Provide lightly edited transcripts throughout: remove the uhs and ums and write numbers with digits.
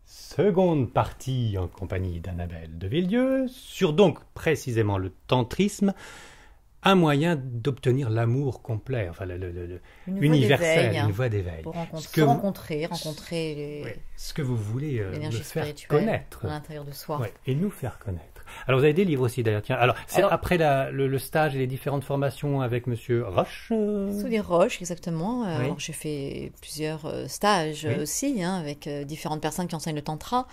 Seconde partie en compagnie d'Annabelle de Villieu sur donc précisément le tantrisme, un moyen d'obtenir l'amour complet, enfin universel, une voie d'éveil. Pour rencontrer oui, ce que vous voulez me faire connaître à l'intérieur de soi. Ouais, et nous faire connaître. Alors vous avez des livres aussi d'ailleurs. Tiens, alors c'est après le stage et les différentes formations avec Monsieur Roche. Soulier Roche, exactement. Oui. Alors j'ai fait plusieurs stages aussi, avec différentes personnes qui enseignent le tantra.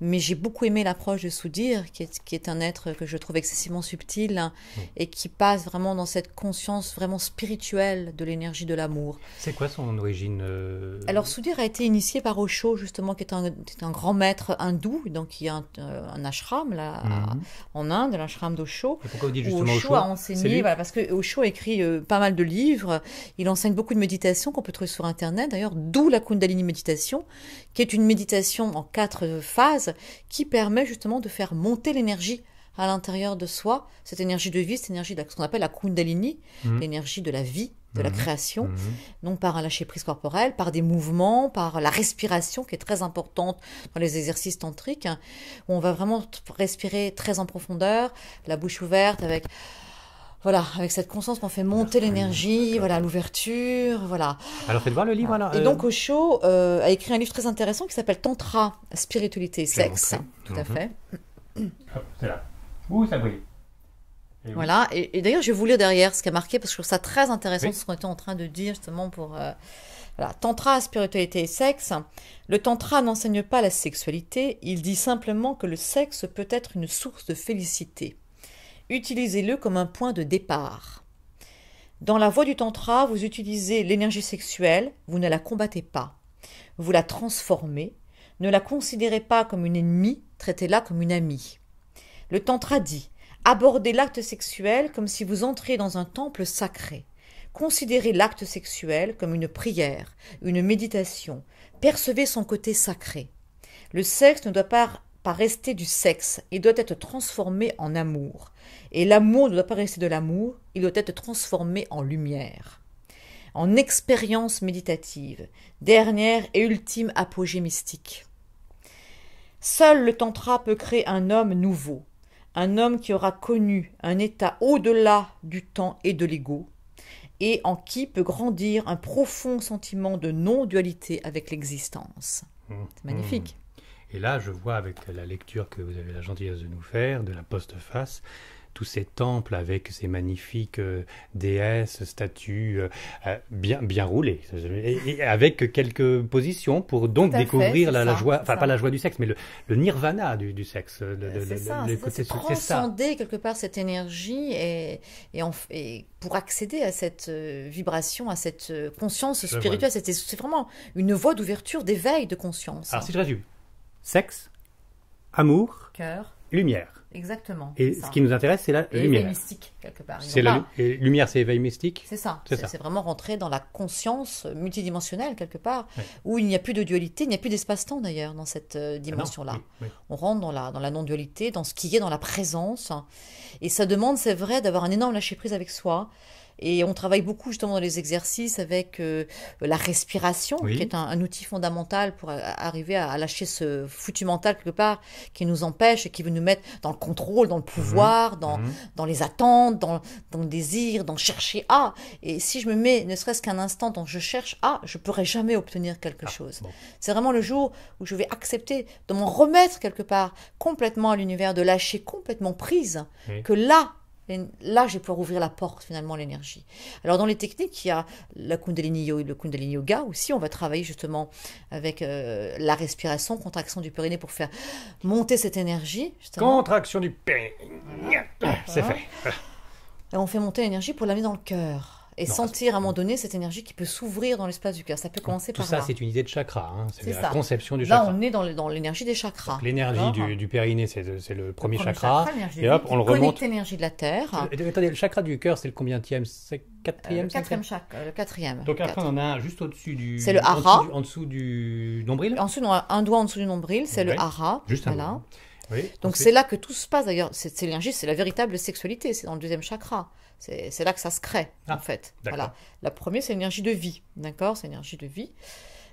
Mais j'ai beaucoup aimé l'approche de Soudir, qui est un être que je trouve excessivement subtil et qui passe vraiment dans cette conscience vraiment spirituelle de l'énergie de l'amour. C'est quoi son origine Alors Soudir a été initié par Osho, justement, qui est un grand maître hindou, donc il y a un ashram là. En Inde, l'ashram d'Osho. Et pourquoi vous dites justement Osho a enseigné, parce que Osho a écrit pas mal de livres. Il enseigne beaucoup de méditation qu'on peut trouver sur Internet, d'ailleurs, d'où la Kundalini méditation, qui est une méditation en 4 phases qui permet justement de faire monter l'énergie à l'intérieur de soi, cette énergie de vie, cette énergie, ce qu'on appelle la Kundalini, l'énergie de la vie, de la création, donc par un lâcher-prise corporel, par des mouvements, par la respiration qui est très importante dans les exercices tantriques, où on va vraiment respirer très en profondeur, la bouche ouverte, avec cette conscience qu'on fait monter l'énergie, l'ouverture, voilà. Alors faites voir le livre alors. Et donc Osho a écrit un livre très intéressant qui s'appelle Tantra, spiritualité et sexe, tout à fait. C'est là. Ouh, ça brille. Voilà, et d'ailleurs je vais vous lire derrière ce qui a marqué, parce que je trouve ça très intéressant ce qu'on était en train de dire justement pour... Tantra, spiritualité et sexe. Le tantra n'enseigne pas la sexualité, il dit simplement que le sexe peut être une source de félicité. Utilisez-le comme un point de départ. Dans la voie du tantra, vous utilisez l'énergie sexuelle, vous ne la combattez pas. Vous la transformez, ne la considérez pas comme une ennemie, traitez-la comme une amie. Le tantra dit: abordez l'acte sexuel comme si vous entriez dans un temple sacré. Considérez l'acte sexuel comme une prière, une méditation. Percevez son côté sacré. Le sexe ne doit pas rester du sexe, il doit être transformé en amour. Et l'amour ne doit pas rester de l'amour, il doit être transformé en lumière. En expérience méditative, dernière et ultime apogée mystique. Seul le tantra peut créer un homme nouveau. Un homme qui aura connu un état au-delà du temps et de l'ego, et en qui peut grandir un profond sentiment de non-dualité avec l'existence. C'est magnifique. Et là, je vois avec la lecture que vous avez la gentillesse de nous faire, de la postface, tous ces temples avec ces magnifiques déesses, statues bien roulées, et avec quelques positions pour donc découvrir la joie, enfin pas la joie du sexe, mais le nirvana du sexe. C'est transcender quelque part cette énergie et pour accéder à cette vibration, à cette conscience spirituelle. C'est vraiment une voie d'ouverture, d'éveil de conscience. Alors si je résume, sexe, amour, cœur, lumière. Exactement. Et ce qui nous intéresse, c'est la lumière. Éveil mystique, quelque part. Et lumière, c'est éveil mystique. C'est ça. C'est vraiment rentrer dans la conscience multidimensionnelle, quelque part, où il n'y a plus de dualité, il n'y a plus d'espace-temps, d'ailleurs, dans cette dimension-là. On rentre dans la non-dualité, dans ce qui est dans la présence. Et ça demande, c'est vrai, d'avoir un énorme lâcher-prise avec soi. Et on travaille beaucoup justement dans les exercices avec la respiration, qui est un outil fondamental pour arriver à lâcher ce foutu mental quelque part qui nous empêche et qui veut nous mettre dans le contrôle, dans le pouvoir, dans les attentes, dans le désir, dans chercher à. Et si je me mets ne serait-ce qu'un instant dans je cherche à, je ne pourrai jamais obtenir quelque chose. Bon. C'est vraiment le jour où je vais accepter de m'en remettre quelque part complètement à l'univers, de lâcher complètement prise, que là, je vais pouvoir ouvrir la porte finalement à l'énergie. Alors dans les techniques, il y a le Kundalini Yoga aussi. On va travailler justement avec la respiration, contraction du périnée pour faire monter cette énergie. Justement. Contraction du périnée. C'est fait. Et on fait monter l'énergie pour l'amener dans le cœur. Et sentir à un moment donné cette énergie qui peut s'ouvrir dans l'espace du cœur. Ça peut commencer par là. Tout ça, c'est une idée de chakra. C'est la conception du chakra. Là, on est dans l'énergie des chakras. L'énergie du périnée, c'est le premier chakra. Et hop, on le remonte. Connecte l'énergie de la terre. Attendez, le chakra du cœur, c'est le combienième? C'est quatrième? Le quatrième. Donc après, on en a un juste au-dessus du... C'est le hara. En dessous du nombril. Ensuite, on a un doigt en dessous du nombril, c'est le hara. Juste un doigt. Oui, donc c'est là que tout se passe d'ailleurs. Cette énergie, c'est la véritable sexualité. C'est dans le deuxième chakra. C'est là que ça se crée, en fait. Voilà. La première, c'est l'énergie de vie. D'accord? C'est l'énergie de vie.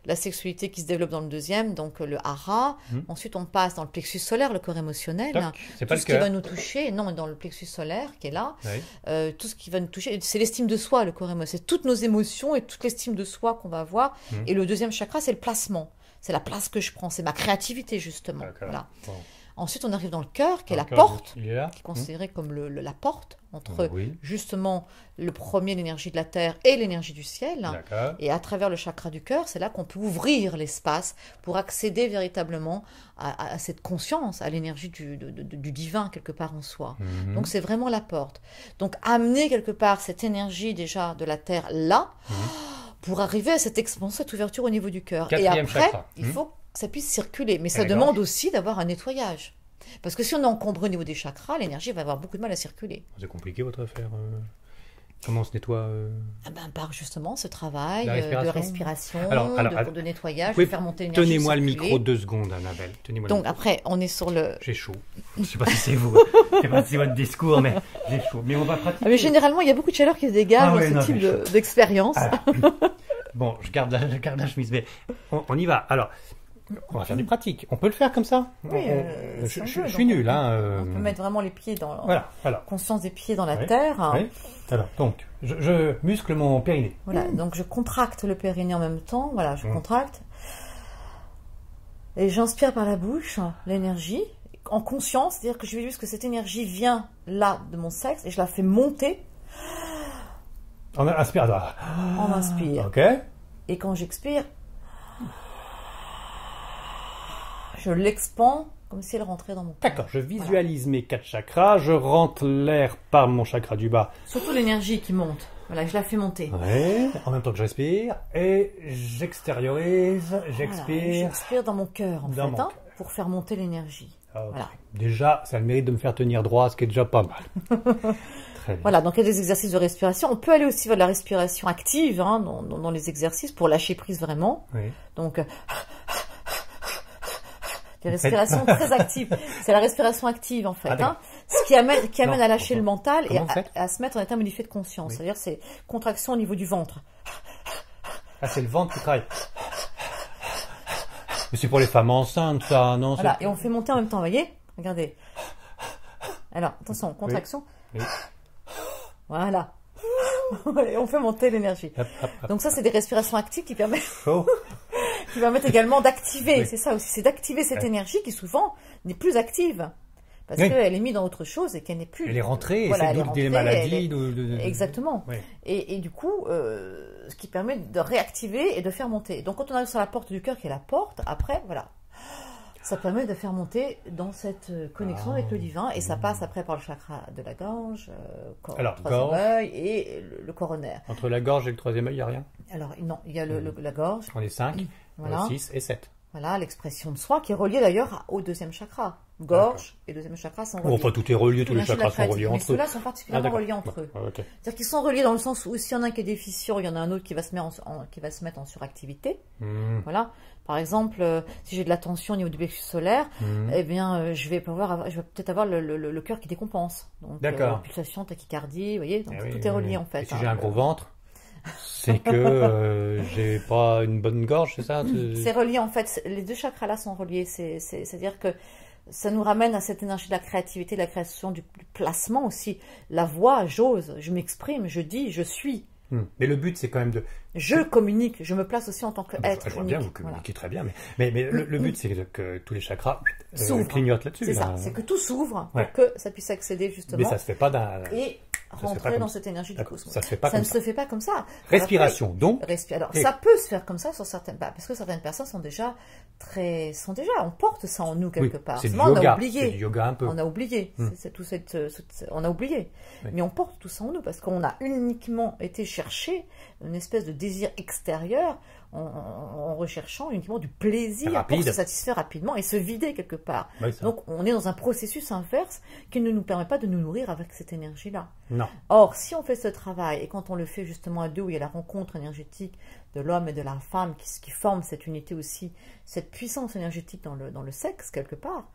la sexualité qui se développe dans le deuxième, donc le hara. Ensuite, on passe dans le plexus solaire, le corps émotionnel. C'est tout ce qui va nous toucher, non, mais dans le plexus solaire qui est là, tout ce qui va nous toucher, c'est l'estime de soi, le corps émotionnel. C'est toutes nos émotions et toute l'estime de soi qu'on va avoir. Et le deuxième chakra, c'est le placement. C'est la place que je prends, c'est ma créativité, justement. Voilà. Bon. Ensuite, on arrive dans le cœur, qui est la porte, qui est considérée comme la porte entre justement le premier, l'énergie de la terre, et l'énergie du ciel. Et à travers le chakra du cœur, c'est là qu'on peut ouvrir l'espace pour accéder véritablement à cette conscience, à l'énergie du divin quelque part en soi. Donc c'est vraiment la porte. Donc amener quelque part cette énergie déjà de la terre là, pour arriver à cette expansion, cette ouverture au niveau du cœur. Et après, il faut que ça puisse circuler. Mais ça demande aussi d'avoir un nettoyage. Parce que si on est encombré au niveau des chakras, l'énergie va avoir beaucoup de mal à circuler. C'est compliqué votre affaire. Comment on se nettoie par justement ce travail de respiration, de nettoyage, de faire monter l'énergie. Tenez-moi le micro 2 secondes, Annabelle. Donc après, on est sur le... J'ai chaud. Je ne sais pas si c'est vous. Je ne sais pas si c'est votre discours, mais j'ai chaud. Mais on va pratiquer. Mais généralement, il y a beaucoup de chaleur qui se dégage dans ce type d'expérience. Bon, je garde la chemise, mais on y va. Alors... On va faire du pratique. On peut le faire comme ça. Oui, je suis nul. On peut mettre vraiment les pieds dans... Conscience des pieds dans la terre. Oui. Alors, donc, je muscle mon périnée. Voilà, donc je contracte le périnée en même temps. Voilà, je contracte. Et j'inspire par la bouche l'énergie, en conscience. C'est-à-dire que je vais juste que cette énergie vient là de mon sexe et je la fais monter. On inspire. On inspire. Ok. Et quand j'expire... je l'expand comme si elle rentrait dans mon corps. D'accord, je visualise mes 4 chakras, je rentre l'air par mon chakra du bas. Surtout l'énergie qui monte. Voilà, je la fais monter. Ouais, en même temps que je respire, et j'extériorise, j'expire. J'expire dans mon cœur, en fait, pour faire monter l'énergie. Okay. Voilà. Déjà, ça a le mérite de me faire tenir droit, ce qui est déjà pas mal. Très bien. Voilà, donc il y a des exercices de respiration. On peut aller aussi vers la respiration active dans les exercices pour lâcher prise vraiment. Oui. Donc... des respirations très actives. C'est la respiration active, en fait. Ce qui amène à lâcher le mental et à se mettre en état modifié de conscience. Oui. C'est-à-dire, c'est contraction au niveau du ventre. Ah, c'est le ventre qui travaille. Mais c'est pour les femmes enceintes, ça, non? Voilà, et on fait monter en même temps, vous voyez? Regardez. Alors, attention, contraction. Oui. Voilà. Et on fait monter l'énergie. Donc ça, c'est des respirations actives qui permettent... qui permettent également d'activer, c'est ça aussi, c'est d'activer cette énergie qui souvent n'est plus active. Parce qu'elle est mise dans autre chose et qu'elle n'est plus... Elle est rentrée, voilà, c'est des maladies. Exactement. Oui. Et du coup, ce qui permet de réactiver et de faire monter. Donc quand on arrive sur la porte du cœur qui est la porte, après, voilà, ça permet de faire monter dans cette connexion avec le divin et ça passe après par le chakra de la gorge, troisième œil et le coronaire. Entre la gorge et le troisième œil, il n'y a rien? Alors non, il y a la gorge. On est 5, voilà. 6 et 7. Voilà, l'expression de soi qui est reliée d'ailleurs au deuxième chakra. Gorge et deuxième chakra sont reliés. Enfin, tout est relié, tous les chakras sont reliés entre eux. Mais ceux-là sont particulièrement reliés entre eux. C'est-à-dire qu'ils sont reliés dans le sens où s'il y en a un qui est déficient, il y en a un autre qui va se mettre en suractivité. Voilà. Par exemple, si j'ai de la tension au niveau du plexus solaire, eh bien, je vais peut-être avoir le cœur qui décompense. Donc, pulsation, tachycardie, vous voyez, donc tout est relié en fait. Et si j'ai un gros ventre, c'est que j'ai pas une bonne gorge, c'est ça? C'est relié en fait, les deux chakras là sont reliés, c'est-à-dire que ça nous ramène à cette énergie de la créativité, de la création, du placement aussi. La voix, j'ose, je m'exprime, je dis, je suis. Mais le but, c'est quand même de... Je communique, je me place aussi en tant qu'être. Je vois bien, vous communiquez très bien, mais le but, c'est que tous les chakras clignotent là-dessus. C'est ça, c'est que tout s'ouvre pour que ça puisse accéder justement. Mais ça se fait pas d'un... Et rentrer dans cette énergie du cosmos. Ça se fait pas comme ça. Ça ne se fait pas comme ça. Respiration, donc. Alors, ça peut se faire comme ça sur certaines... parce que certaines personnes sont déjà... on porte ça en nous quelque part. C'est du yoga. On a oublié. C'est du yoga un peu. On a oublié. On a oublié. Oui. Mais on porte tout ça en nous parce qu'on a uniquement été chercher une espèce de désir extérieur en recherchant uniquement du plaisir pour se satisfaire rapidement et se vider quelque part. Oui, donc on est dans un processus inverse qui ne nous permet pas de nous nourrir avec cette énergie-là. Non. Or, si on fait ce travail et quand on le fait justement à deux où il y a la rencontre énergétique de l'homme et de la femme qui forment cette unité aussi, cette puissance énergétique dans le sexe quelque part,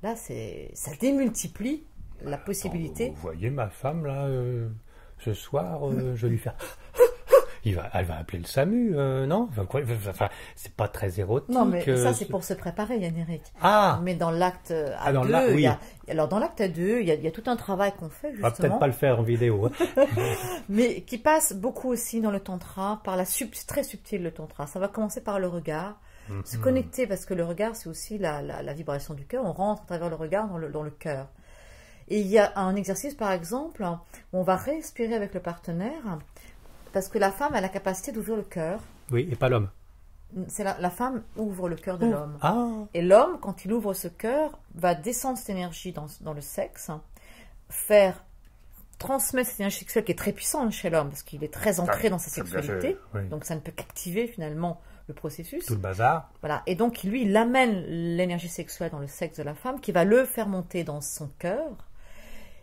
là ça démultiplie la possibilité. Vous voyez ma femme là ce soir, je vais lui faire... elle va appeler le SAMU, non? Enfin, c'est pas très érotique. Non, mais ça, c'est pour se préparer, Yann-Éric. Ah! Mais dans l'acte à dans deux, oui. alors dans l'acte 2, il y a tout un travail qu'on fait, justement. On va peut-être pas le faire en vidéo. Hein. Mais qui passe beaucoup aussi dans le tantra, par très subtil le tantra. Ça va commencer par le regard, se connecter, parce que le regard, c'est aussi la vibration du cœur. On rentre à travers le regard dans le cœur. Et il y a un exercice, par exemple, où on va respirer avec le partenaire, parce que la femme a la capacité d'ouvrir le cœur. Oui, et pas l'homme. C'est la femme ouvre le cœur de l'homme. Ah. Et l'homme, quand il ouvre ce cœur, va descendre cette énergie dans le sexe, transmettre cette énergie sexuelle qui est très puissante chez l'homme, parce qu'il est très ancré dans sa sexualité. Oui. Donc ça ne peut qu'activer finalement le processus. Tout le bazar. Voilà. Et donc lui, il amène l'énergie sexuelle dans le sexe de la femme, qui va le faire monter dans son cœur,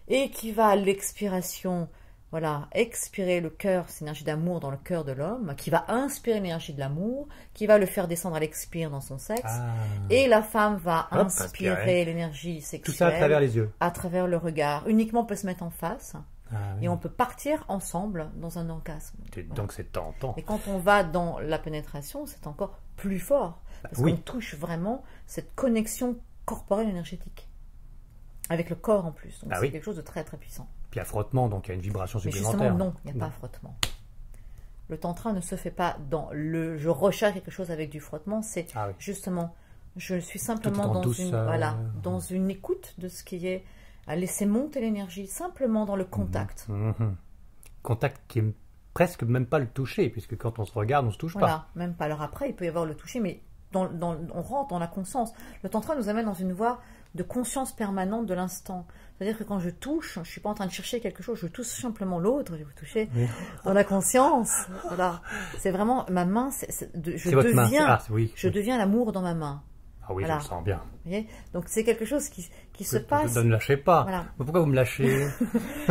et qui va à l'expiration... Voilà, expirer le cœur, cette énergie d'amour dans le cœur de l'homme, qui va inspirer l'énergie de l'amour, qui va le faire descendre à l'expire dans son sexe. Ah. Et la femme va inspirer l'énergie sexuelle. Tout ça à travers les yeux. À travers le regard. Uniquement, on peut se mettre en face. Ah, oui. Et on peut partir ensemble dans un orgasme. Donc c'est tentant. Et quand on va dans la pénétration, c'est encore plus fort. Parce qu'on touche vraiment cette connexion corporelle énergétique. Avec le corps en plus. Donc c'est quelque chose de très très puissant. Puis il y a frottement, donc il y a une vibration supplémentaire. Mais justement, non, il n'y a pas frottement. Le tantra ne se fait pas dans le... Je recherche quelque chose avec du frottement, c'est justement... Je suis simplement dans une écoute de ce qui est... À laisser monter l'énergie, simplement dans le contact. Contact qui est presque même pas le toucher, puisque quand on se regarde, on ne se touche pas. Voilà, même pas. Alors après, il peut y avoir le toucher, mais on rentre dans la conscience. Le tantra nous amène dans une voie de conscience permanente de l'instant. C'est-à-dire que quand je touche, je ne suis pas en train de chercher quelque chose, je touche simplement l'autre, je vais vous toucher dans la conscience. Voilà. C'est vraiment, ma main, je deviens l'amour dans ma main. Ah oui, voilà. Je le sens bien. Vous voyez, donc c'est quelque chose qui se passe. Ne me lâchez pas. Voilà. Mais pourquoi vous me lâchez?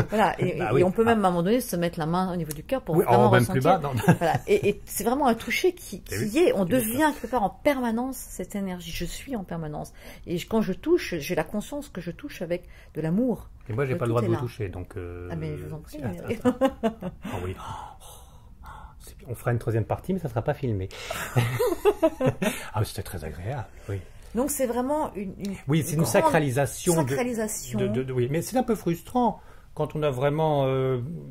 Voilà. Et on peut même à un moment donné se mettre la main au niveau du cœur pour vraiment même ressentir. Plus bas. Voilà. Et c'est vraiment un toucher qui est. On devient quelque part en permanence cette énergie. Je suis en permanence. Et quand je touche, j'ai la conscience que je touche avec de l'amour. Et moi, j'ai pas le droit de vous toucher, donc. Ah mais je vous en prie. Ah oui. On fera une troisième partie, mais ça ne sera pas filmé. Ah, c'était très agréable, oui. Donc c'est vraiment une sacralisation. Oui, mais c'est un peu frustrant. Quand on a vraiment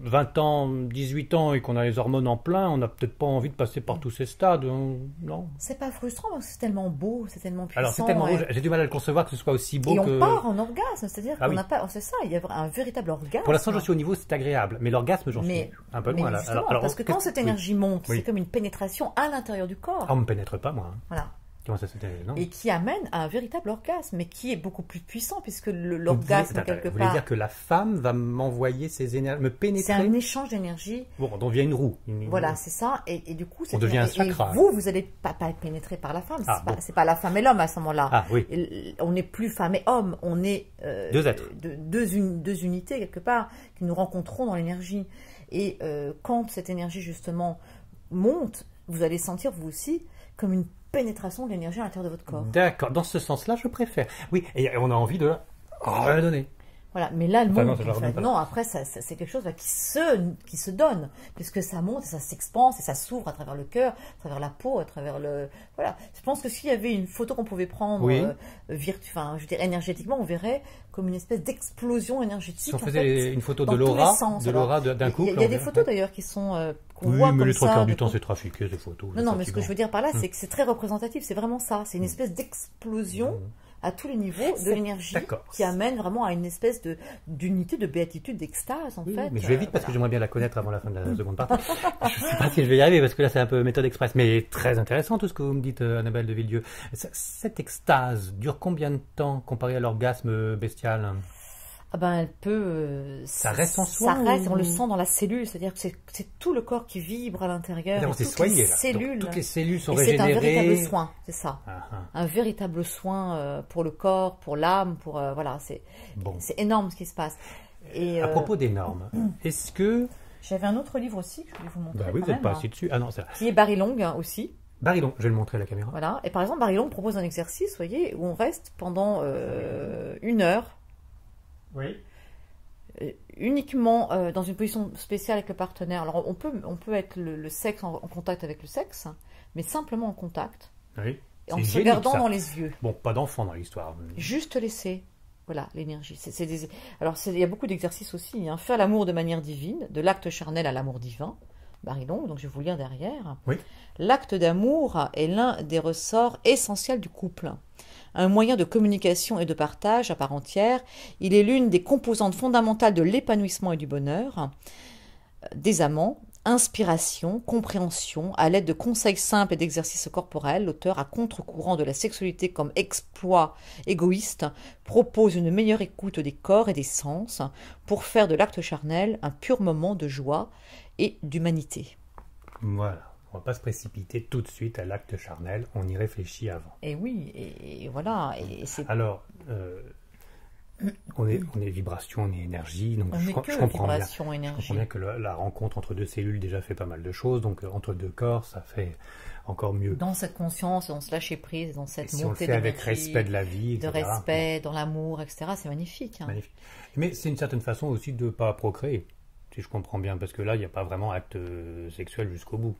20 ans, 18 ans et qu'on a les hormones en plein, on n'a peut-être pas envie de passer par tous ces stades, non? C'est pas frustrant parce que c'est tellement beau, c'est tellement puissant. Alors c'est tellement beau, j'ai du mal à le concevoir que ce soit aussi beau et on part en orgasme, c'est-à-dire qu'on n'a pas... C'est ça, il y a un véritable orgasme. Pour l'instant, je suis au niveau, c'est agréable, mais l'orgasme, j'en suis un peu loin. Alors, parce que quand cette énergie monte, c'est comme une pénétration à l'intérieur du corps. On ne me pénètre pas, moi. Voilà. Comment ça se fait, non? Et qui amène à un véritable orgasme, mais qui est beaucoup plus puissant, puisque l'orgasme, quelque part... Vous voulez dire que la femme va m'envoyer ses énergies, me pénétrer? C'est un échange d'énergie. Bon, on devient une roue. Voilà, c'est ça. Et du coup, on devient un chakra. Et vous n'allez pas être pénétré par la femme. C'est pas la femme et l'homme à ce moment-là. Ah, oui. On n'est plus femme et homme. On est deux êtres. Deux unités, quelque part, que nous rencontrons dans l'énergie. Et quand cette énergie, justement, monte, vous allez sentir, vous aussi, comme une pénétration de l'énergie à l'intérieur de votre corps. D'accord, dans ce sens-là, je préfère. Oui, et on a envie de la redonner. Voilà, mais là, elle monte, en fait. Non, après, c'est quelque chose qui se donne, puisque ça monte, et ça s'expanse, et ça s'ouvre à travers le cœur, à travers la peau, à travers le... Voilà. Je pense que s'il y avait une photo qu'on pouvait prendre, énergétiquement, on verrait comme une espèce d'explosion énergétique. Si on faisait une photo de l'aura d'un couple... Il y a des photos, d'ailleurs, qui sont... mais les trois quarts du temps, c'est trafiqué, ces photos. Non, mais ce que je veux dire par là, c'est que c'est très représentatif, c'est vraiment ça. C'est une espèce d'explosion à tous les niveaux de l'énergie qui amène vraiment à une espèce d'unité, de béatitude, d'extase, en fait. Mais je vais vite parce que j'aimerais bien la connaître avant la fin de la seconde partie. Je ne sais pas si je vais y arriver parce que là, c'est un peu méthode express. Mais très intéressant tout ce que vous me dites, Annabelle de Villedieu. Cette extase dure combien de temps comparé à l'orgasme bestial? Ah ben, elle peut... ça reste en soi? Ça reste, on le sent dans la cellule, c'est-à-dire que c'est tout le corps qui vibre à l'intérieur. C'est soigné, là. Toutes les cellules sont régénérées. C'est un véritable soin, c'est ça. Un véritable soin pour le corps, pour l'âme, pour... voilà, c'est énorme ce qui se passe. Et, à propos des normes, est-ce que... J'avais un autre livre aussi que je voulais vous montrer. Bah oui, vous n'êtes pas assis dessus. Ah non, c'est là. Qui est Barry Long aussi. Barry Long, je vais le montrer à la caméra. Voilà, et par exemple, Barry Long propose un exercice, vous voyez, où on reste pendant 1 heure. Oui. uniquement dans une position spéciale avec le partenaire. Alors on peut être le sexe en contact avec le sexe, mais simplement en contact. Oui. Et en se regardant dans les yeux. Bon, pas d'enfant dans l'histoire. Juste laisser. Voilà, l'énergie. Alors, il y a beaucoup d'exercices aussi. Hein. Faire l'amour de manière divine, de l'acte charnel à l'amour divin. Barilon, donc je vais vous lire derrière. Oui. L'acte d'amour est l'un des ressorts essentiels du couple. Un moyen de communication et de partage à part entière, il est l'une des composantes fondamentales de l'épanouissement et du bonheur des amants. Inspiration, compréhension, à l'aide de conseils simples et d'exercices corporels, l'auteur, à contre-courant de la sexualité comme exploit égoïste, propose une meilleure écoute des corps et des sens pour faire de l'acte charnel un pur moment de joie et d'humanité. Voilà, on ne va pas se précipiter tout de suite à l'acte charnel, on y réfléchit avant. Et oui, et voilà. Alors, on est vibration, on est énergie, donc je comprends bien que la rencontre entre deux cellules déjà fait pas mal de choses, donc entre deux corps, ça fait encore mieux. Dans cette conscience, dans ce lâcher prise, dans cette si montée on le fait avec respect de la vie, etc. De respect, dans l'amour, etc., c'est magnifique. Hein. Magnifique. Mais c'est une certaine façon aussi de ne pas procréer, si je comprends bien, parce que là, il n'y a pas vraiment acte sexuel jusqu'au bout.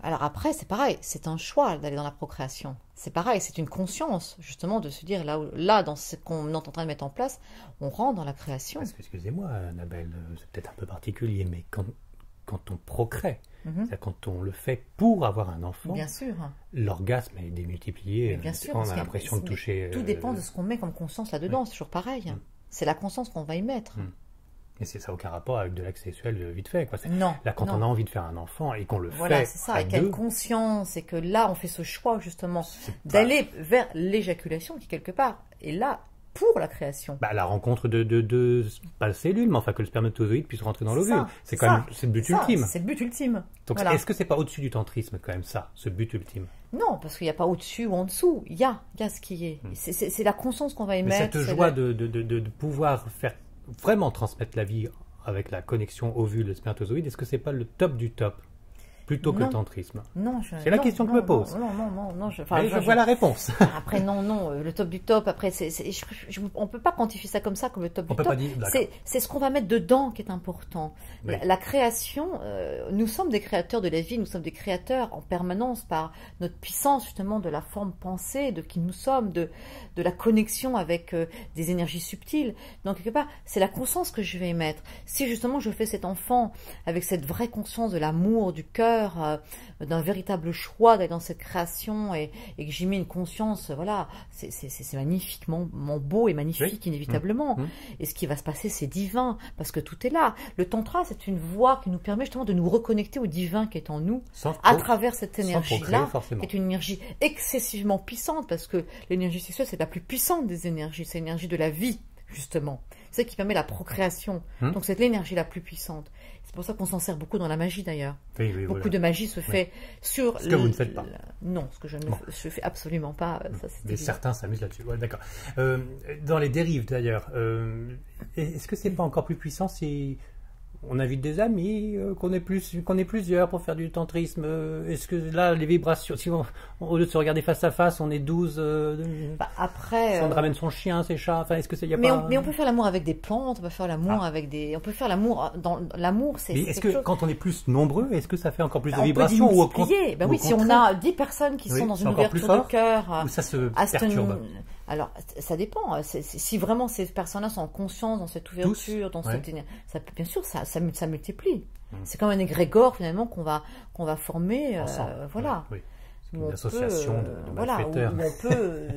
Alors après, c'est pareil, c'est un choix d'aller dans la procréation. C'est pareil, c'est une conscience, justement, de se dire, là dans ce qu'on est en train de mettre en place, on rentre dans la création. Parce que, excusez-moi, Annabelle, c'est peut-être un peu particulier, mais quand on procrée, c'est-à-dire quand on le fait pour avoir un enfant, bien sûr, l'orgasme est démultiplié, bien sûr, on a l'impression de toucher... Tout dépend de ce qu'on met comme conscience là-dedans, c'est toujours pareil. C'est la conscience qu'on va y mettre. Mais ça n'a aucun rapport avec de l'acte sexuel vite fait. Quoi. Non. Là, quand on a envie de faire un enfant et qu'on le voilà, fait c'est ça, à et quelle deux, conscience, et que là, on fait ce choix, justement, d'aller vers l'éjaculation, qui, quelque part, est là pour la création. La rencontre de pas de cellules, mais enfin que le spermatozoïde puisse rentrer dans l'ovule. C'est quand même le but ultime. C'est le but ultime. Donc, est-ce que c'est pas au-dessus du tantrisme, quand même, ça, ce but ultime? Non, parce qu'il n'y a pas au-dessus ou en dessous. Il y a ce qui est. C'est la conscience qu'on va émettre. Mais cette joie de pouvoir faire vraiment transmettre la vie avec la connexion ovule-spermatozoïde, est-ce que c'est pas le top du top plutôt que le tantrisme? Non, c'est la question que je me pose. Non. Je vois la réponse. Après, non, le top du top. Après, on peut pas quantifier ça comme ça, comme le top du top. C'est ce qu'on va mettre dedans qui est important. Oui. La création, nous sommes des créateurs de la vie, nous sommes des créateurs en permanence par notre puissance justement de la forme pensée, de qui nous sommes, de la connexion avec des énergies subtiles. Donc quelque part, c'est la conscience que je vais émettre. Si justement je fais cet enfant avec cette vraie conscience de l'amour, du cœur, d'un véritable choix d'aller dans cette création et que j'y mets une conscience, voilà, c'est magnifiquement beau et magnifique, oui. Inévitablement. Et ce qui va se passer, c'est divin, parce que tout est là. Le tantra, c'est une voie qui nous permet justement de nous reconnecter au divin qui est en nous, à travers cette énergie-là, qui est une énergie excessivement puissante, parce que l'énergie sexuelle, c'est la plus puissante des énergies, c'est l'énergie de la vie, justement. C'est ce qui permet la procréation. Donc c'est l'énergie la plus puissante. C'est pour ça qu'on s'en sert beaucoup dans la magie d'ailleurs. Oui, beaucoup de magie se fait sur... Ce que vous ne faites pas. Non, ce que je ne fais absolument pas. Ça, mais certains s'amusent là-dessus. Ouais, d'accord. Dans les dérives d'ailleurs, est-ce que c'est pas encore plus puissant si on invite des amis, qu'on est plusieurs pour faire du tantrisme? Est-ce que là, les vibrations, si au lieu de se regarder face à face, on est 12 après, on ramène son chien, ses chats, enfin, est-ce que y a mais on peut faire l'amour avec des plantes, on peut faire l'amour avec des... On peut faire l'amour... L'amour, c'est... Mais est-ce que quand on est plus nombreux, est-ce que ça fait encore plus de vibrations? On peut multiplier. Oui, si on a 10 personnes qui sont dans une ouverture de cœur... Ou ça se perturbe? Alors, ça dépend. Si vraiment ces personnes-là sont en conscience dans cette ouverture, dans cette énergie, bien sûr, ça multiplie. C'est comme un égrégore finalement qu'on va former. Voilà. Oui. Une association de malfaiteurs. Où on peut.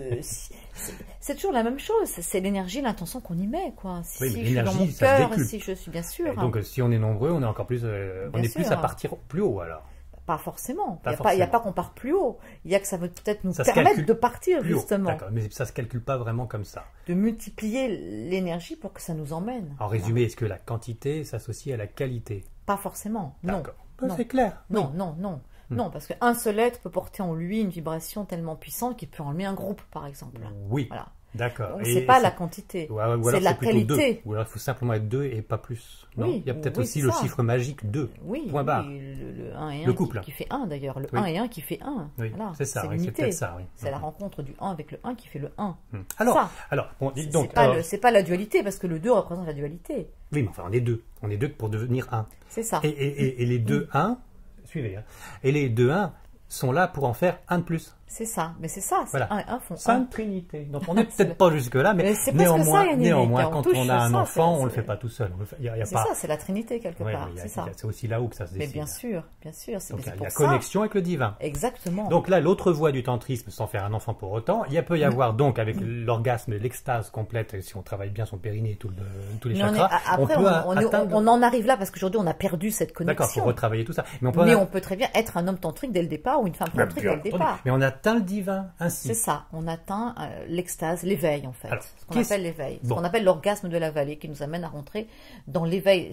C'est toujours la même chose. C'est l'énergie, l'intention qu'on y met, quoi. Si je suis dans mon cœur, si je suis bien sûr. Et donc, si on est nombreux, on est encore plus. On est plus à partir plus haut alors. Pas forcément. Il n'y a pas qu'on part plus haut. Il y a que ça veut peut-être nous permettre de partir, justement. D'accord, mais ça ne se calcule pas vraiment comme ça. De multiplier l'énergie pour que ça nous emmène. En résumé, est-ce que la quantité s'associe à la qualité? Pas forcément, non. D'accord, c'est clair. Non. Non, parce qu'un seul être peut porter en lui une vibration tellement puissante qu'il peut enlever un groupe, par exemple. Oui. Voilà. D'accord. C'est pas la quantité, c'est la qualité. Ou alors il faut simplement être 2 et pas plus. Non, oui, il y a peut-être aussi le chiffre magique 2. Oui, point barre. Le 1 et 1 le couple. Qui fait 1 d'ailleurs. Le 1 et 1 qui fait 1. Oui, voilà, c'est ça, c'est peut-être ça. Oui. C'est la rencontre du 1 avec le 1 qui fait le 1. Alors, bon, dites donc. C'est pas la dualité, parce que le 2 représente la dualité. Oui, mais enfin, on est 2. On est 2 pour devenir 1. C'est ça. Et les 2 1, suivez, hein, et les 2 1 sont là pour en faire 1 de plus. C'est ça, mais c'est ça, voilà. 1 et 1 font 1. Sainte Trinité. Donc on n'est peut-être pas jusque-là, mais néanmoins, quand on a un enfant, on ne le fait pas tout seul. C'est ça, c'est la Trinité quelque part. C'est aussi là où que ça se décide. Mais bien sûr. Donc il y a la connexion avec le divin. Exactement. Donc là, l'autre voie du tantrisme, sans faire un enfant pour autant, il peut y avoir donc avec l'orgasme, l'extase complète, si on travaille bien son périnée et tous les chakras, après, on en arrive là parce qu'aujourd'hui on a perdu cette connexion. D'accord, pour retravailler tout ça. Mais on peut très bien être un homme tantrique dès le départ ou une femme tantrique dès le départ. Mais on atteint le divin ainsi. C'est ça, on atteint l'extase, l'éveil en fait. Alors, ce qu'on appelle l'éveil. Bon. Ce qu'on appelle l'orgasme de la vallée qui nous amène à rentrer dans l'éveil.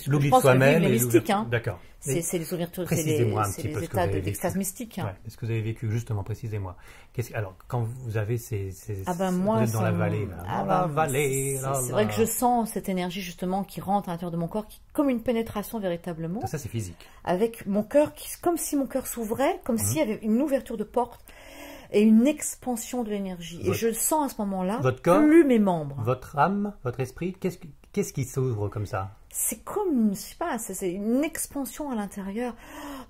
L'oubli de soi-même. Les mystiques, hein. D'accord. C'est les ouvertures, c'est les états d'état mystique. Ouais. Est-ce que vous avez vécu justement, précisez-moi. Alors, quand vous avez moi, vous êtes dans la vallée, c'est vrai que je sens cette énergie justement qui rentre à l'intérieur de mon corps, comme une pénétration véritablement. Ça c'est physique. Avec mon cœur, comme si mon cœur s'ouvrait, comme s'il y avait une ouverture de porte et une expansion de l'énergie. Et je sens à ce moment-là plus mes membres. Votre âme, votre esprit, qu'est-ce qui s'ouvre comme ça? C'est comme, je sais pas, c'est une expansion à l'intérieur,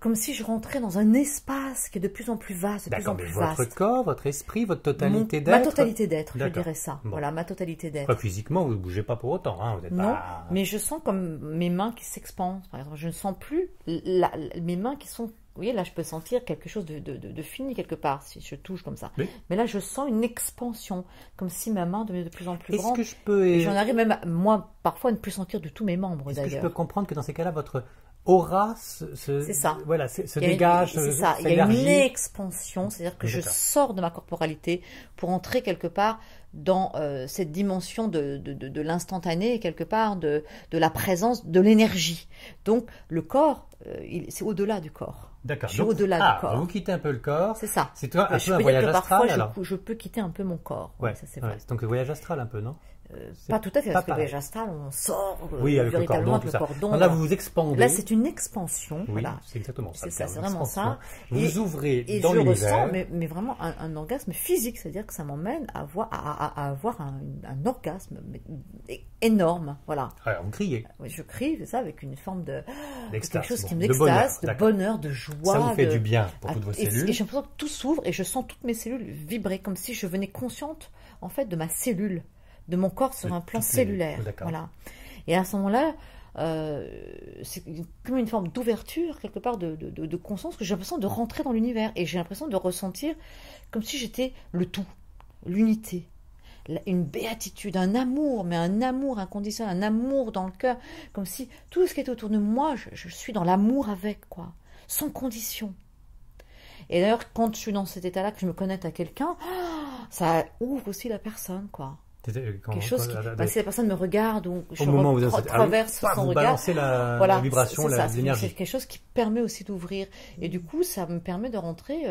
comme si je rentrais dans un espace qui est de plus en plus vaste, de plus en plus vaste. Votre corps, votre esprit, votre totalité d'être. Ma totalité d'être, je dirais ça. Bon. Voilà, ma totalité d'être. Physiquement, vous ne bougez pas pour autant, hein, vous êtes non, pas... mais je sens comme mes mains qui s'expandent, par exemple. Je ne sens plus mes mains qui sont... Vous voyez, là, je peux sentir quelque chose de fini quelque part, si je touche comme ça. Oui. Mais là, je sens une expansion, comme si ma main devenait de plus en plus grande. Est-ce que je peux... Et j'en arrive même, moi, parfois, à ne plus sentir de tous mes membres, d'ailleurs. Est-ce que je peux comprendre que dans ces cas-là, votre aura c'est ça. Voilà, se dégage, c'est ça. Il y a une expansion, c'est-à-dire que je sors de ma corporalité pour entrer quelque part dans cette dimension de l'instantané, quelque part de la présence, de l'énergie. Donc, le corps, c'est au-delà du corps. D'accord. Au-delà du corps. Vous quittez un peu le corps. C'est ça. C'est un peu un voyage astral. Parfois, je peux quitter un peu mon corps. Ouais, ça c'est vrai. Donc le voyage astral un peu, non? Pas tout à fait, parce que le voyage astral, on sort avec véritablement avec le cordon. Là, vous vous expandez. Là, c'est une expansion. Oui, voilà. c'est exactement ça. C'est vraiment ça. Vous ouvrez dans l'univers. Et je ressens, mais vraiment un orgasme physique, c'est-à-dire que ça m'emmène à avoir un orgasme énorme. Voilà. Alors, vous criez. Oui, je crie, c'est ça, avec une forme de quelque chose qui m'extase, de bonheur, de joie. Ça vous fait du bien pour toutes vos cellules. Et j'ai l'impression que tout s'ouvre et je sens toutes mes cellules vibrer, comme si je venais consciente, en fait, de ma cellule, de mon corps sur un plan cellulaire. Voilà. Et à ce moment-là, c'est comme une forme d'ouverture, quelque part, de conscience, que j'ai l'impression de rentrer dans l'univers. Et j'ai l'impression de ressentir comme si j'étais le tout, l'unité. Une béatitude, un amour, mais un amour inconditionnel, un amour dans le cœur, comme si tout ce qui est autour de moi, je suis dans l'amour avec, quoi, sans condition. Et d'ailleurs, quand je suis dans cet état-là, que je me connecte à quelqu'un, ça ouvre aussi la personne, quoi. Quelque chose si la personne me regarde ou je traverse son regard, balancez la vibration, l'énergie. C'est quelque chose qui permet aussi d'ouvrir. Et du coup, ça me permet de rentrer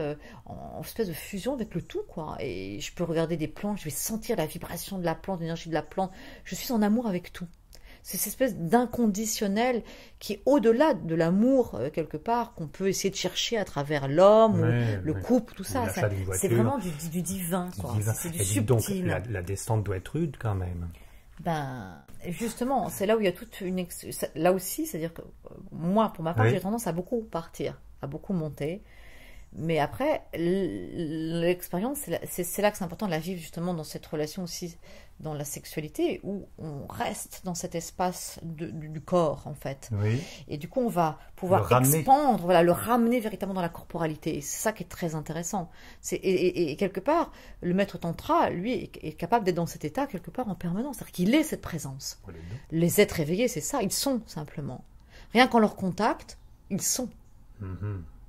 en espèce de fusion avec le tout, quoi. Et je peux regarder des plantes, je vais sentir la vibration de la plante, l'énergie de la plante. Je suis en amour avec tout. C'est cette espèce d'inconditionnel qui est au-delà de l'amour, quelque part, qu'on peut essayer de chercher à travers l'homme, le couple, tout ça. C'est vraiment du divin, quoi. C'est du subtil. Donc, la descente doit être rude, quand même. Ben, justement, c'est là où il y a toute une... Là aussi, c'est-à-dire que moi, pour ma part, j'ai tendance à beaucoup partir, à beaucoup monter. Mais après, l'expérience, c'est là que c'est important de la vivre, justement, dans cette relation aussi, dans la sexualité, où on reste dans cet espace du corps, en fait. Oui. Et du coup, on va pouvoir expandre, voilà, le ramener véritablement dans la corporalité. Et c'est ça qui est très intéressant. Et quelque part, le maître tantra, lui, est capable d'être dans cet état, quelque part, en permanence. C'est-à-dire qu'il est cette présence. Les êtres éveillés, c'est ça, ils sont, simplement. Rien qu'en leur contact, ils sont.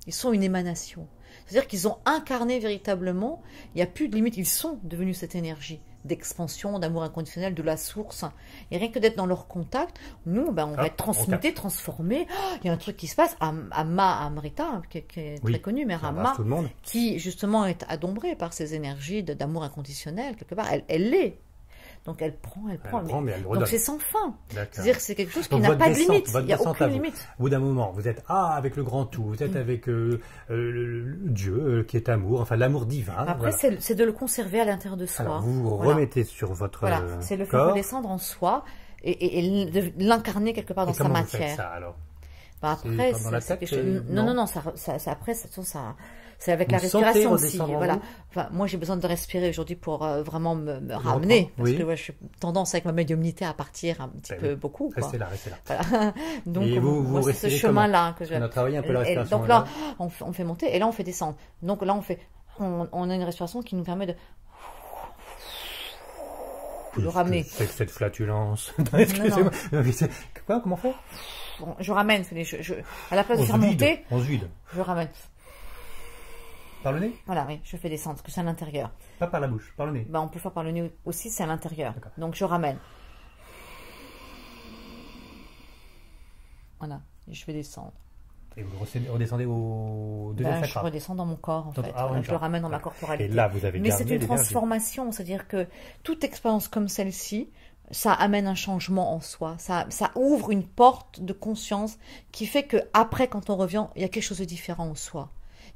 Ils sont une émanation. C'est-à-dire qu'ils ont incarné véritablement, il n'y a plus de limite, ils sont devenus cette énergie. d'expansion, d'amour inconditionnel, de la source. Et rien que d'être dans leur contact, nous, on va être transmutés, transformés. Oh, il y a un truc qui se passe. Amrita, qui est très connue, Mère Amma, qui justement est adombrée par ces énergies d'amour inconditionnel, quelque part. Elle l'est. Donc elle prend. Mais elle donc c'est sans fin. C'est-à-dire que c'est quelque chose qui n'a pas de limite. Il n'y a aucune limite. Au bout d'un moment, vous êtes avec le grand tout, vous êtes avec Dieu qui est amour, enfin l'amour divin. Après, c'est de le conserver à l'intérieur de soi. Alors, vous remettez sur votre corps. C'est le faire redescendre en soi et de l'incarner quelque part dans sa matière. Vous faites ça, alors après, dans la tête, non, après, c'est avec la respiration aussi. Voilà. Enfin, moi, j'ai besoin de respirer aujourd'hui pour vraiment me ramener. Parce que j'ai tendance avec ma médiumnité à partir un petit peu beaucoup. Restez là. Voilà. Donc, et vous c'est ce chemin-là que on a travaillé un peu la respiration. Donc là, on fait monter et là, on fait descendre. Donc là, on a une respiration qui nous permet de ramener. Cette flatulence. Excusez-moi. Quoi? Comment on fait? Bon, je ramène. À la place de faire monter, on se vide. Je ramène. Par le nez? Voilà, oui, je fais descendre, parce que c'est à l'intérieur. Pas par la bouche, par le nez. On peut faire par le nez aussi, c'est à l'intérieur. Donc je ramène. Voilà, et je fais descendre. Et vous redescendez au deuxième chakra? Je redescends dans mon corps, en fait. Je le ramène dans ma corporalité. Et là, vous avez Mais c'est une transformation, c'est-à-dire que toute expérience comme celle-ci, ça amène un changement en soi. Ça ouvre une porte de conscience qui fait que après, quand on revient, il y a quelque chose de différent en soi.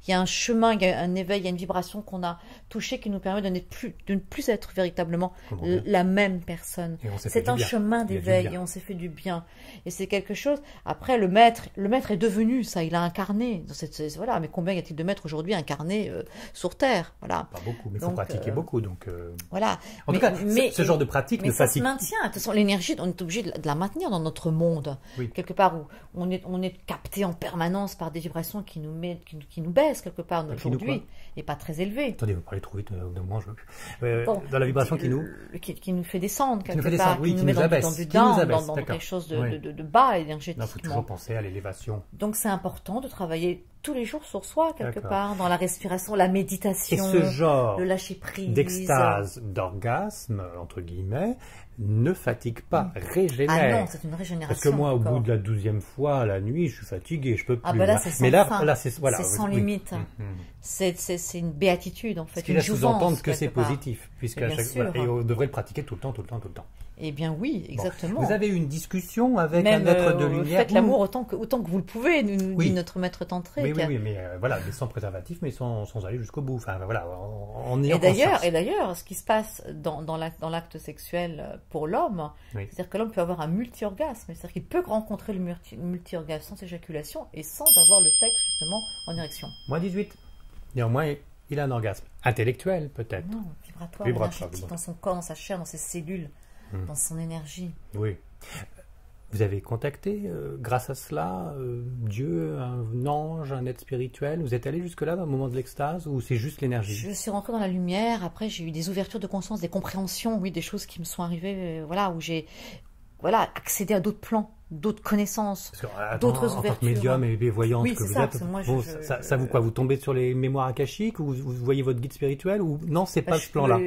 Il y a un chemin, il y a un éveil, il y a une vibration qu'on a touchée qui nous permet de ne plus être véritablement la même personne. C'est un chemin d'éveil et on s'est fait du bien. Et c'est quelque chose. Après, le maître est devenu ça, il a incarné. Voilà. Mais combien y a-t-il de maîtres aujourd'hui incarnés sur Terre? Voilà. Pas beaucoup, mais il faut pratiquer beaucoup. Donc, voilà. En tout cas, ce genre de pratique ne fatigue. Mais ça se maintient. De toute façon, l'énergie, on est obligé de la maintenir dans notre monde. Quelque part où on est capté en permanence par des vibrations qui nous baissent quelque part aujourd'hui et pas très élevé. Attendez, vous parlez trop vite de moi. Dans la vibration qui nous fait descendre quelque part, qui nous met dans du down, dans quelque chose de bas énergétiquement. Il faut toujours penser à l'élévation. Donc c'est important de travailler tous les jours sur soi quelque part, dans la respiration, la méditation, et ce genre le lâcher prise, d'extase, d'orgasme entre guillemets, ne fatigue pas, régénère. Ah non, c'est une régénération. Parce que moi, au bout de la 12e fois, la nuit, je suis fatigué, je peux plus. Ah ben là, c'est sans mais fin. Là, c'est sans limite. C'est une béatitude en fait. Ce qui laisse sous-entendre que c'est positif, puisque et on devrait le pratiquer tout le temps. Eh bien oui, exactement. Vous avez eu une discussion avec un être de lumière. Faites l'amour autant que vous le pouvez, dit notre maître tantrique. Oui, mais voilà, mais sans préservatif, mais sans aller jusqu'au bout. Enfin voilà, et d'ailleurs, ce qui se passe dans l'acte sexuel pour l'homme, c'est-à-dire que l'homme peut avoir un multi-orgasme, c'est-à-dire qu'il peut rencontrer le multi-orgasme sans éjaculation et sans avoir le sexe justement en érection. Moins 18. Néanmoins, il a un orgasme intellectuel peut-être. Non, vibratoire, énergétique, dans son corps, dans sa chair, dans ses cellules. Dans son énergie. Oui. Vous avez contacté, grâce à cela, Dieu, un ange, un être spirituel? Vous êtes allé jusque-là, au moment de l'extase, ou c'est juste l'énergie? Je suis rentrée dans la lumière. Après, j'ai eu des ouvertures de conscience, des compréhensions, des choses qui me sont arrivées, où j'ai accédé à d'autres plans, d'autres connaissances, d'autres ouvertures. En tant que médium et voyante que vous êtes, moi, ça vous tombez sur les mémoires akashiques, ou vous voyez votre guide spirituel, ou non, c'est pas ce plan-là?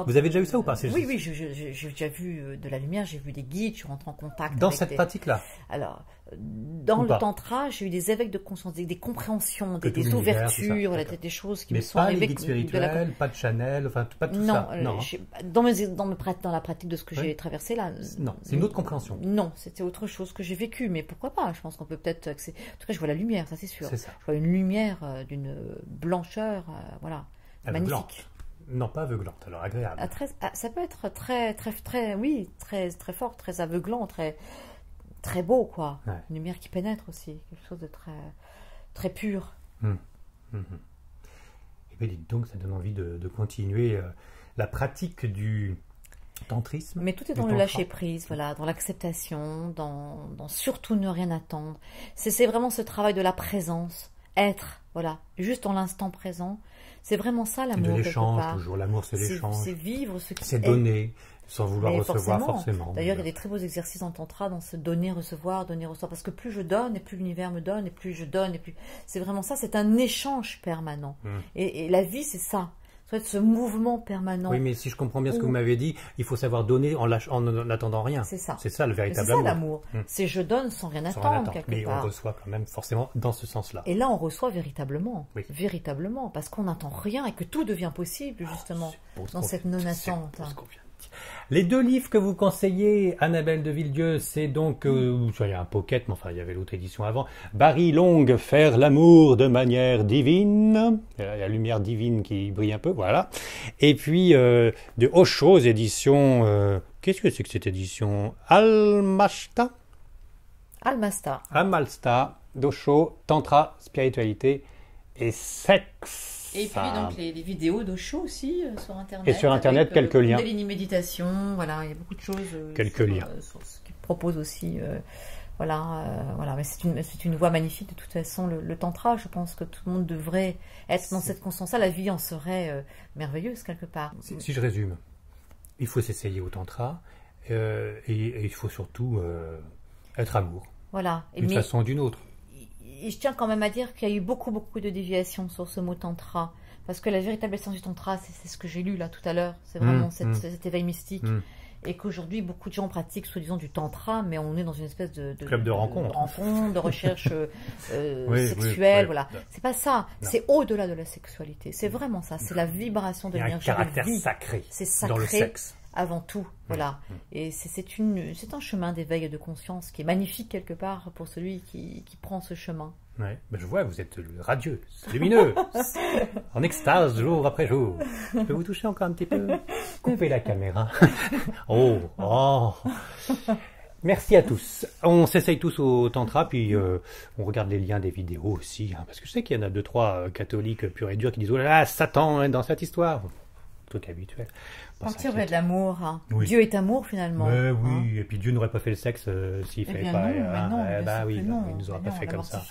Vous avez déjà eu ça ou pas? Oui, j'ai déjà vu de la lumière, j'ai vu des guides, je suis rentrée en contact. Dans cette pratique-là? Alors, dans le tantra, j'ai eu des éveils de conscience, des compréhensions, des ouvertures, des choses qui me sont arrivées. Mais pas les guides spirituels, pas de Chanel, enfin pas tout ça. Non, dans la pratique de ce que j'ai traversé là. Non, c'est une autre compréhension. Non, c'était autre chose que j'ai vécu, mais pourquoi pas? Je pense qu'on peut peut-être. En tout cas, je vois la lumière, ça c'est sûr. C'est ça. Je vois une lumière d'une blancheur, magnifique. Aveuglante. Non, pas aveuglante, alors agréable. Ça peut être très très fort, très aveuglant, très beau, quoi. Ouais. Une lumière qui pénètre aussi, quelque chose de très pur. Et bien, dites donc, ça donne envie de continuer la pratique du tantrisme. Mais tout est dans le lâcher-prise, dans l'acceptation, dans surtout ne rien attendre. C'est vraiment ce travail de la présence, être, juste dans l'instant présent. C'est vraiment ça l'amour. C'est de l'échange, toujours. L'amour, c'est l'échange. C'est vivre ce qui est. C'est donner, sans vouloir recevoir forcément. D'ailleurs, il y a des très beaux exercices en tantra dans ce donner, recevoir. Parce que plus je donne, et plus l'univers me donne, et plus je donne, et plus. C'est vraiment ça, c'est un échange permanent. Et la vie, c'est ça. ça doit être ce mouvement permanent. Oui, mais si je comprends bien ce que vous m'avez dit, il faut savoir donner en n'attendant rien. C'est ça. C'est ça le véritable amour. C'est ça l'amour. C'est je donne sans rien attendre, quelque mais part. on reçoit quand même forcément dans ce sens-là. Et là, on reçoit véritablement. Oui. Véritablement, parce qu'on n'attend rien et que tout devient possible, justement, dans cette non-attente. Les 2 livres que vous conseillez, Annabelle de Villedieu, c'est donc, il y a un pocket, mais enfin il y avait l'autre édition avant, Barry Long, Faire l'amour de manière divine, il y a la lumière divine qui brille un peu, voilà. Et puis de Osho, édition, qu'est-ce que c'est que cette édition? Almasta, d'Osho, Tantra, spiritualité et sexe. Et puis donc les vidéos d'Osho aussi sur Internet. Et sur Internet, avec, quelques liens. Des méditation, voilà, il y a beaucoup de choses. Quelques liens. Sur ce qu'ils proposent aussi, voilà, mais c'est une voie magnifique de toute façon. Le tantra, je pense que tout le monde devrait être dans cette conscience-là. La vie en serait merveilleuse quelque part. Si je résume, il faut s'essayer au tantra et il faut surtout être amour. Voilà. D'une façon ou d'une autre. Et je tiens quand même à dire qu'il y a eu beaucoup de déviations sur ce mot tantra. Parce que la véritable essence du tantra, c'est ce que j'ai lu là tout à l'heure. C'est vraiment cet éveil mystique. Et qu'aujourd'hui, beaucoup de gens pratiquent soi-disant du tantra, mais on est dans une espèce de club de rencontre, de recherche sexuelle. Voilà. C'est pas ça. Non. C'est au-delà de la sexualité. C'est vraiment ça. C'est la vibration de l'énergie. Il y a un caractère sacré, dans le sexe. Avant tout, voilà. Et c'est un chemin d'éveil et de conscience qui est magnifique quelque part pour celui qui prend ce chemin. Ouais, ben je vois, vous êtes radieux, lumineux, en extase jour après jour. Je peux vous toucher encore un petit peu? Coupez la caméra. Oh. Merci à tous. On s'essaye tous au tantra, puis on regarde les liens des vidéos aussi, hein, parce que je sais qu'il y en a 2-3 catholiques purs et durs qui disent « Oh là là, Satan est dans cette histoire !» Truc habituel. Partir de l'amour. Hein. Oui. Dieu est amour finalement. Oui, hein. Et puis Dieu n'aurait pas fait le sexe s'il ne fallait pas. Il nous aurait pas fait comme ça.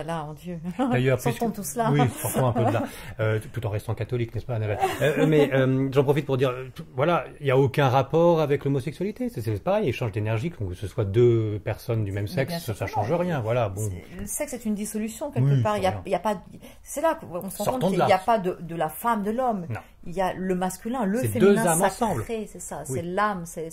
Là, en Dieu. D'ailleurs, sortons tous là. Oui, sortons un peu de là. Tout en restant catholique, n'est-ce pas, Annabelle? Mais j'en profite pour dire, voilà, il n'y a aucun rapport avec l'homosexualité. C'est pareil, échange d'énergie, que ce soit 2 personnes du même sexe, ça ne change rien. Voilà, bon. Le sexe est une dissolution quelque part. Il y a pas. C'est là qu'on se rend compte qu'il n'y a pas de la femme, de l'homme. Il y a le masculin, le féminin sacré, c'est ça, c'est l'âme, c'est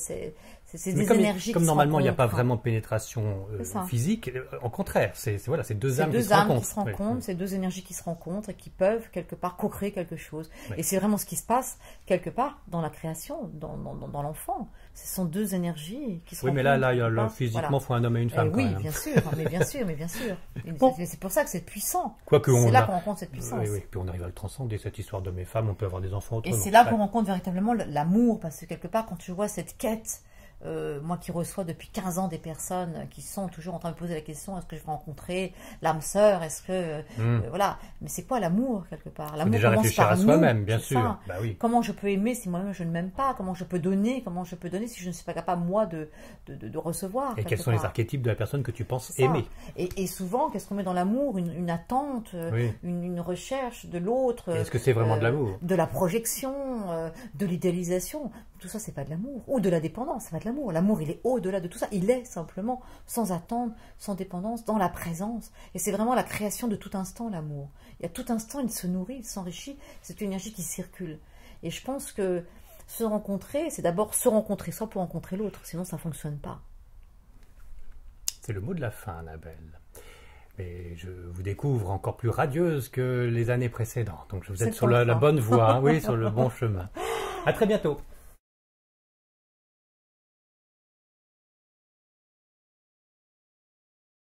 des énergies comme qui normalement il n'y a pas rencontrent. vraiment de pénétration physique, au contraire, c'est deux âmes qui se rencontrent. C'est 2 énergies qui se rencontrent et qui peuvent quelque part co-créer quelque chose. Et c'est vraiment ce qui se passe quelque part dans la création, dans l'enfant. Ce sont 2 énergies qui se rencontrent. Oui, mais là physiquement, il faut un homme et une femme. Oui, bien sûr, mais bien sûr. Bon. C'est pour ça que c'est puissant. C'est là qu'on rencontre cette puissance. Oui, puis on arrive à le transcender, cette histoire d'hommes et femmes, on peut avoir des enfants autrement. Et c'est là qu'on rencontre véritablement l'amour, parce que quelque part, quand tu vois cette quête, moi qui reçois depuis 15 ans des personnes qui sont toujours en train de poser la question, est-ce que je vais rencontrer l'âme sœur, est-ce que... voilà, mais c'est quoi l'amour quelque part? L'amour déjà commence réfléchir par à soi-même, bien sûr. Bah oui. Comment je peux aimer si moi-même je ne m'aime pas? Comment je peux donner si je ne suis pas capable moi de recevoir? Et quels sont les archétypes de la personne que tu penses aimer? Et souvent, qu'est-ce qu'on met dans l'amour? Une attente, une recherche de l'autre. Est-ce que c'est vraiment de l'amour? De la projection, de l'idéalisation. Tout ça, c'est pas de l'amour. Ou de la dépendance, c'est pas de l'amour. L'amour, il est au-delà de tout ça. Il est simplement sans attente, sans dépendance, dans la présence. Et c'est vraiment la création de tout instant, l'amour. Et à tout instant, il se nourrit, il s'enrichit. C'est une énergie qui circule. Et je pense que se rencontrer, c'est d'abord se rencontrer soi pour rencontrer l'autre. Sinon, ça fonctionne pas. C'est le mot de la fin, Annabelle. Mais je vous découvre encore plus radieuse que les années précédentes. Donc, vous êtes sur la bonne voie, oui, sur le bon chemin. À très bientôt.